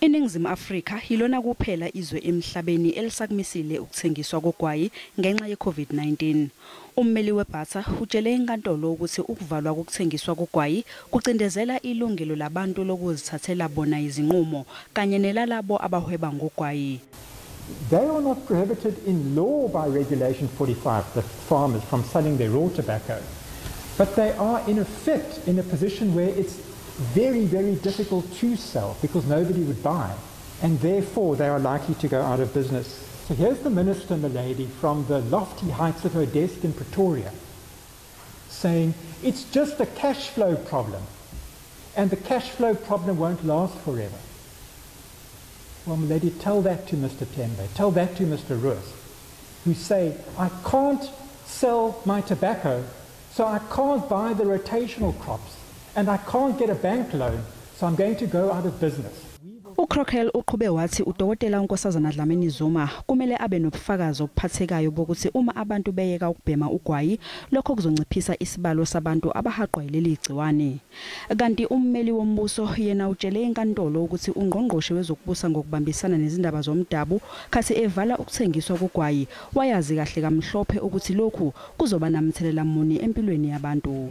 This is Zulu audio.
INingizimu Afrika yilona kuphela izwe emhlabeni elisakumisile ukuthengiswa kogwayi ngenxa ye-COVID-19. Ummeli we-BATSA utshele inkantolo ukuthi ukuvalwa kokuthengiswa kogwayi kucindezela ilungelo labantu lokuzithathela bona izinqumo kanye nelalabo abahweba ngogwayi. They are not prohibited in law by Regulation 45, the farmers, from selling their raw tobacco. But they are in effect in a position where it's very, very difficult to sell because nobody would buy, and therefore they are likely to go out of business. So here's the minister, milady, from the lofty heights of her desk in Pretoria, saying it's just a cash flow problem, and the cash flow problem won't last forever. Well, milady, tell that to Mr. Tembe, tell that to Mr. Roos, who say, I can't sell my tobacco, so I can't buy the rotational crops. And I can't get a bank loan, so I'm going to go out of business. uKrokhel uqhube wathi udokotela uNkosazana Dlamini Zuma kumele abe nobufakazi obuphathekayo bokuthi uma abantu beyeka ukubhema ugwayi lokho kuzonciphisa isibalo sabantu abahaqwa yileli gciwane. Kanti ummeli wombuso yena utshele inkantolo ukuthi ungqongqoshe wezokubusa ngokubambisana nezindaba zomdabu khathi evala ukuthengiswa kogwayi wayazi kahle kamhlophe ukuthi lokhu kuzoba namthelela muni empilweni yabantu.